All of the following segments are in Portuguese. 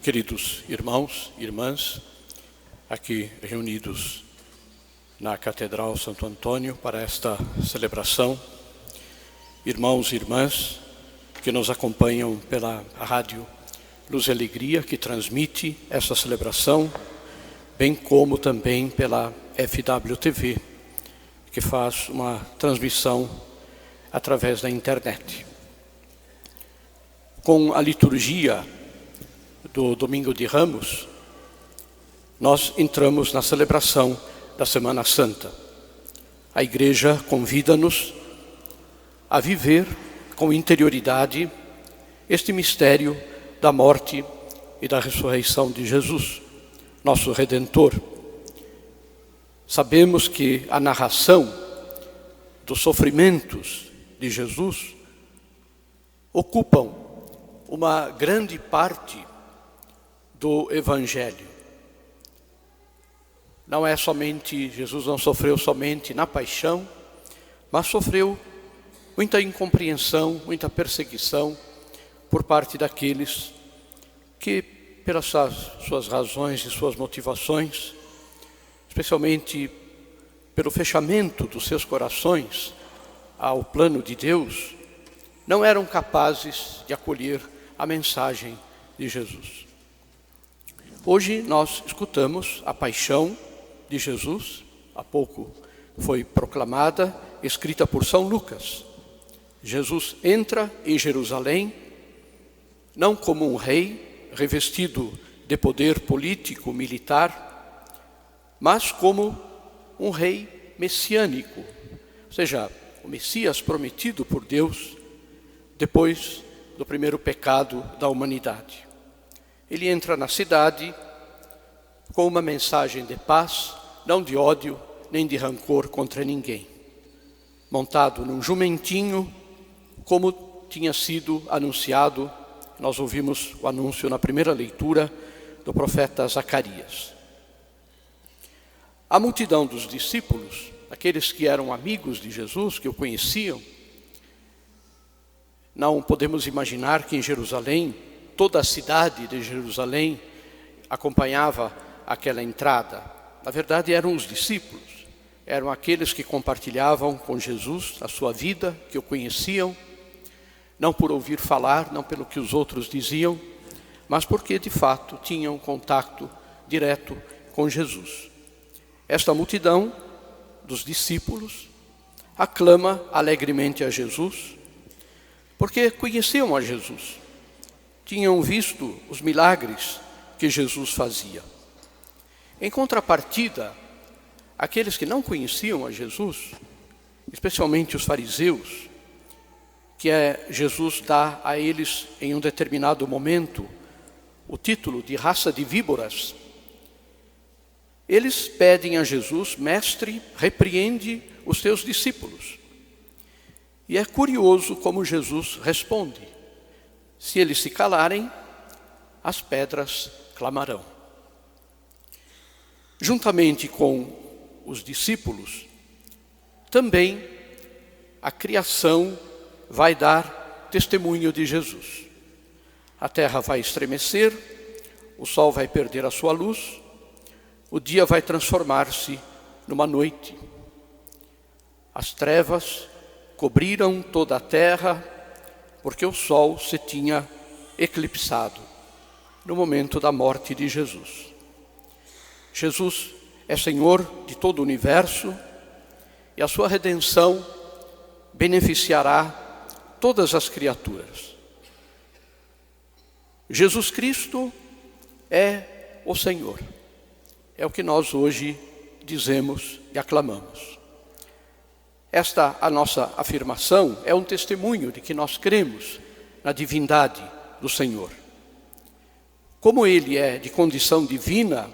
Queridos irmãos e irmãs, aqui reunidos na Catedral Santo Antônio para esta celebração, irmãos e irmãs que nos acompanham pela rádio Luz e Alegria, que transmite esta celebração, bem como também pela FWTV, que faz uma transmissão através da internet. Com a liturgia do Domingo de Ramos, nós entramos na celebração da Semana Santa. A Igreja convida-nos a viver com interioridade este mistério da morte e da ressurreição de Jesus, nosso Redentor. Sabemos que a narração dos sofrimentos de Jesus ocupam uma grande parte do Evangelho. Não é somente, Jesus não sofreu somente na paixão, mas sofreu muita incompreensão, muita perseguição por parte daqueles que, pelas suas razões e suas motivações, especialmente pelo fechamento dos seus corações ao plano de Deus, não eram capazes de acolher a mensagem de Jesus. Hoje nós escutamos a paixão de Jesus, há pouco foi proclamada, escrita por São Lucas. Jesus entra em Jerusalém, não como um rei revestido de poder político, militar, mas como um rei messiânico, ou seja, o Messias prometido por Deus depois do primeiro pecado da humanidade. Ele entra na cidade com uma mensagem de paz, não de ódio, nem de rancor contra ninguém. Montado num jumentinho, como tinha sido anunciado, nós ouvimos o anúncio na primeira leitura do profeta Zacarias. A multidão dos discípulos, aqueles que eram amigos de Jesus, que o conheciam, não podemos imaginar que em Jerusalém, toda a cidade de Jerusalém acompanhava aquela entrada. Na verdade, eram os discípulos, eram aqueles que compartilhavam com Jesus a sua vida, que o conheciam, não por ouvir falar, não pelo que os outros diziam, mas porque de fato tinham contato direto com Jesus. Esta multidão dos discípulos aclama alegremente a Jesus, porque conheciam a Jesus. Tinham visto os milagres que Jesus fazia. Em contrapartida, aqueles que não conheciam a Jesus, especialmente os fariseus, que Jesus dá a eles em um determinado momento o título de raça de víboras, eles pedem a Jesus: mestre, repreende os teus discípulos. E é curioso como Jesus responde: se eles se calarem, as pedras clamarão. Juntamente com os discípulos, também a criação vai dar testemunho de Jesus. A terra vai estremecer, o sol vai perder a sua luz, o dia vai transformar-se numa noite. As trevas cobriram toda a terra, porque o sol se tinha eclipsado no momento da morte de Jesus. Jesus é Senhor de todo o universo e a sua redenção beneficiará todas as criaturas. Jesus Cristo é o Senhor. É o que nós hoje dizemos e aclamamos. Esta, a nossa afirmação, é um testemunho de que nós cremos na divindade do Senhor. Como Ele é de condição divina,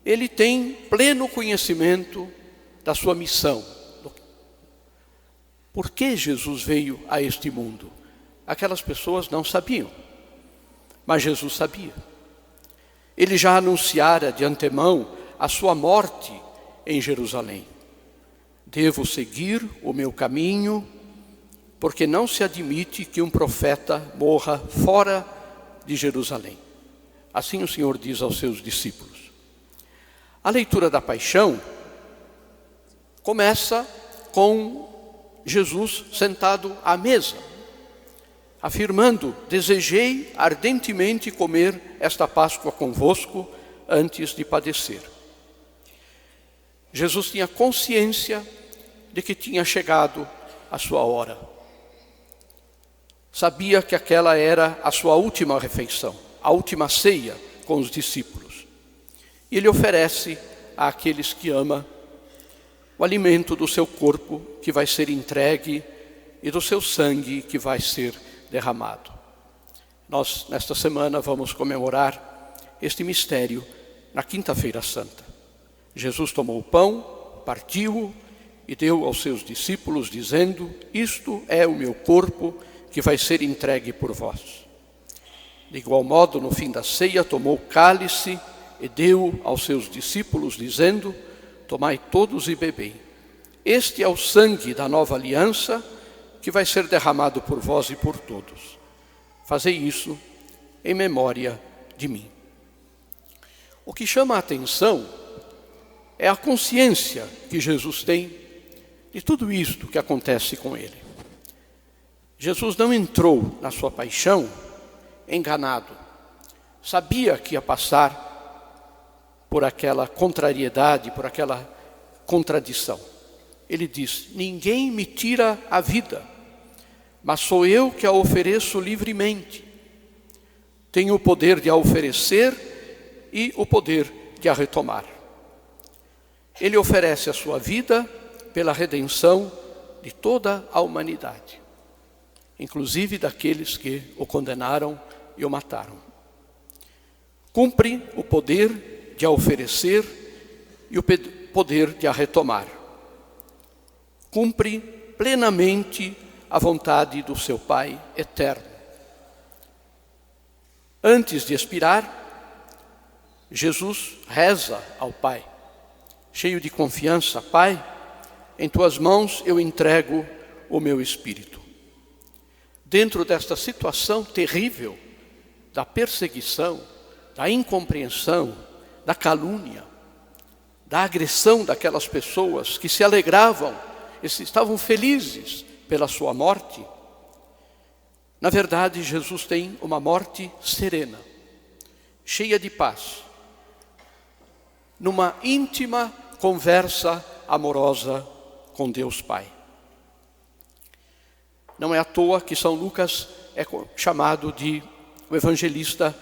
Ele tem pleno conhecimento da sua missão. Por que Jesus veio a este mundo? Aquelas pessoas não sabiam, mas Jesus sabia. Ele já anunciara de antemão a sua morte em Jerusalém. Devo seguir o meu caminho, porque não se admite que um profeta morra fora de Jerusalém. Assim o Senhor diz aos seus discípulos. A leitura da paixão começa com Jesus sentado à mesa, afirmando: desejei ardentemente comer esta Páscoa convosco antes de padecer. Jesus tinha consciência de que tinha chegado a sua hora. Sabia que aquela era a sua última refeição, a última ceia com os discípulos. E ele oferece àqueles que ama o alimento do seu corpo que vai ser entregue e do seu sangue que vai ser derramado. Nós, nesta semana, vamos comemorar este mistério na Quinta-feira Santa. Jesus tomou o pão, partiu-o e deu aos seus discípulos, dizendo: isto é o meu corpo que vai ser entregue por vós. De igual modo, no fim da ceia, tomou o cálice e deu aos seus discípulos, dizendo: tomai todos e bebei. Este é o sangue da nova aliança que vai ser derramado por vós e por todos. Fazei isso em memória de mim. O que chama a atenção é a consciência que Jesus tem de tudo isto que acontece com ele. Jesus não entrou na sua paixão enganado. Sabia que ia passar por aquela contrariedade, por aquela contradição. Ele diz: ninguém me tira a vida, mas sou eu que a ofereço livremente. Tenho o poder de a oferecer e o poder de a retomar. Ele oferece a sua vida pela redenção de toda a humanidade, inclusive daqueles que o condenaram e o mataram. Cumpre o poder de a oferecer e o poder de a retomar. Cumpre plenamente a vontade do seu Pai eterno. Antes de expirar, Jesus reza ao Pai, cheio de confiança: Pai, em tuas mãos eu entrego o meu espírito. Dentro desta situação terrível da perseguição, da incompreensão, da calúnia, da agressão daquelas pessoas que se alegravam, estavam felizes pela sua morte, na verdade Jesus tem uma morte serena, cheia de paz, numa íntima conversa amorosa com Deus Pai. Não é à toa que São Lucas é chamado de o evangelista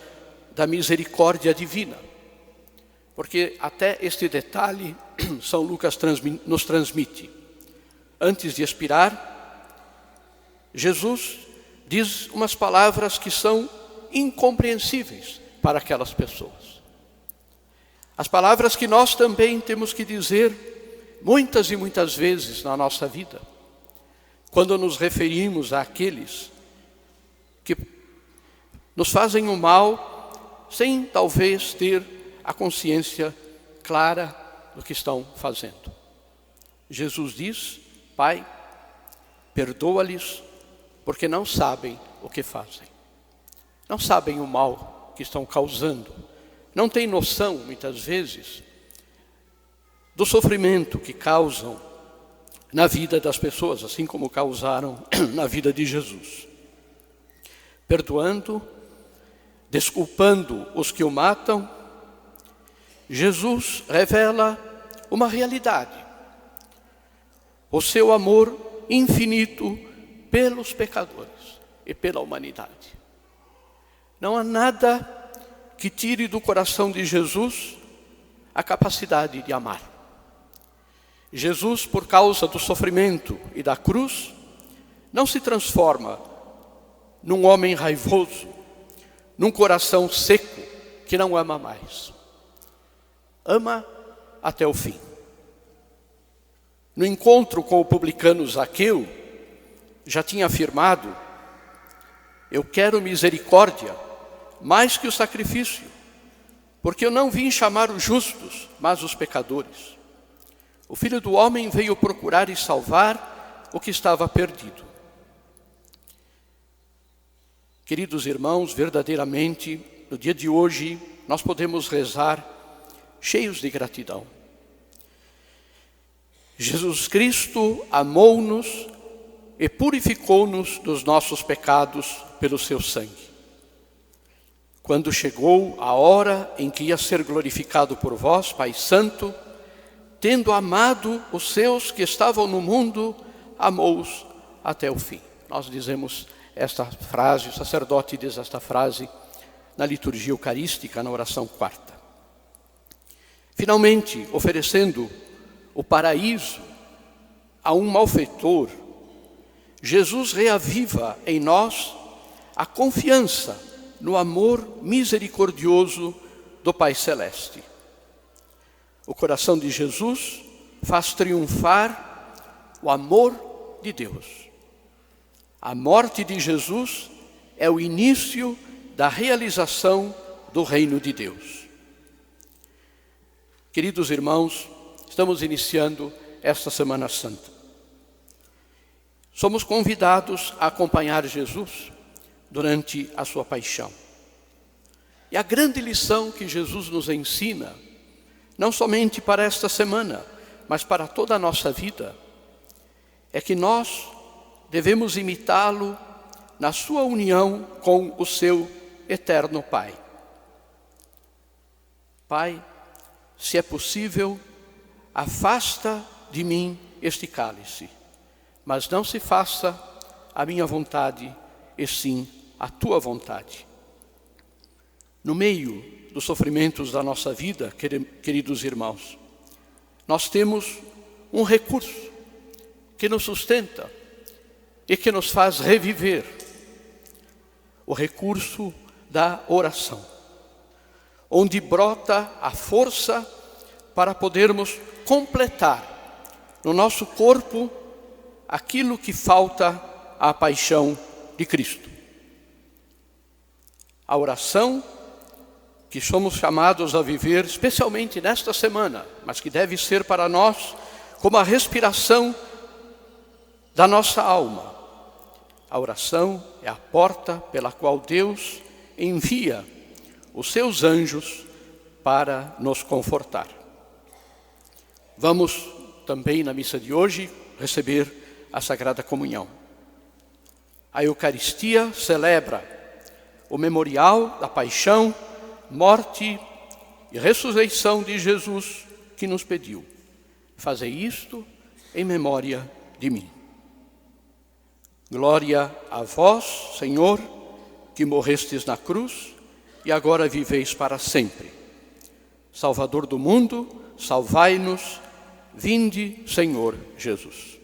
da misericórdia divina, porque até este detalhe São Lucas nos transmite. Antes de expirar, Jesus diz umas palavras que são incompreensíveis para aquelas pessoas. As palavras que nós também temos que dizer muitas e muitas vezes na nossa vida, quando nos referimos àqueles que nos fazem o mal, sem talvez ter a consciência clara do que estão fazendo. Jesus diz: Pai, perdoa-lhes, porque não sabem o que fazem. Não sabem o mal que estão causando. Não têm noção, muitas vezes, do sofrimento que causam na vida das pessoas, assim como causaram na vida de Jesus. Perdoando, desculpando os que o matam, Jesus revela uma realidade: o seu amor infinito pelos pecadores e pela humanidade. Não há nada que tire do coração de Jesus a capacidade de amar. Jesus, por causa do sofrimento e da cruz, não se transforma num homem raivoso, num coração seco que não ama mais. Ama até o fim. No encontro com o publicano Zaqueu, já tinha afirmado: eu quero misericórdia mais que o sacrifício, porque eu não vim chamar os justos, mas os pecadores. O Filho do Homem veio procurar e salvar o que estava perdido. Queridos irmãos, verdadeiramente, no dia de hoje, nós podemos rezar cheios de gratidão. Jesus Cristo amou-nos e purificou-nos dos nossos pecados pelo seu sangue. Quando chegou a hora em que ia ser glorificado por vós, Pai Santo, tendo amado os seus que estavam no mundo, amou-os até o fim. Nós dizemos esta frase, o sacerdote diz esta frase na liturgia eucarística, na oração quarta. Finalmente, oferecendo o paraíso a um malfeitor, Jesus reaviva em nós a confiança no amor misericordioso do Pai Celeste. O coração de Jesus faz triunfar o amor de Deus. A morte de Jesus é o início da realização do reino de Deus. Queridos irmãos, estamos iniciando esta Semana Santa. Somos convidados a acompanhar Jesus durante a sua paixão. E a grande lição que Jesus nos ensina, não somente para esta semana, mas para toda a nossa vida, é que nós devemos imitá-lo na sua união com o seu eterno Pai. Pai, se é possível, afasta de mim este cálice, mas não se faça a minha vontade, e sim a tua vontade. No meio dos sofrimentos da nossa vida, queridos irmãos, nós temos um recurso que nos sustenta e que nos faz reviver, o recurso da oração, onde brota a força para podermos completar no nosso corpo aquilo que falta à paixão de Cristo. A oração que somos chamados a viver, especialmente nesta semana, mas que deve ser para nós como a respiração da nossa alma. A oração é a porta pela qual Deus envia os seus anjos para nos confortar. Vamos também na missa de hoje receber a Sagrada Comunhão. A Eucaristia celebra o memorial da paixão, morte e ressurreição de Jesus, que nos pediu: fazei isto em memória de mim. Glória a vós, Senhor, que morrestes na cruz e agora viveis para sempre. Salvador do mundo, salvai-nos. Vinde, Senhor Jesus.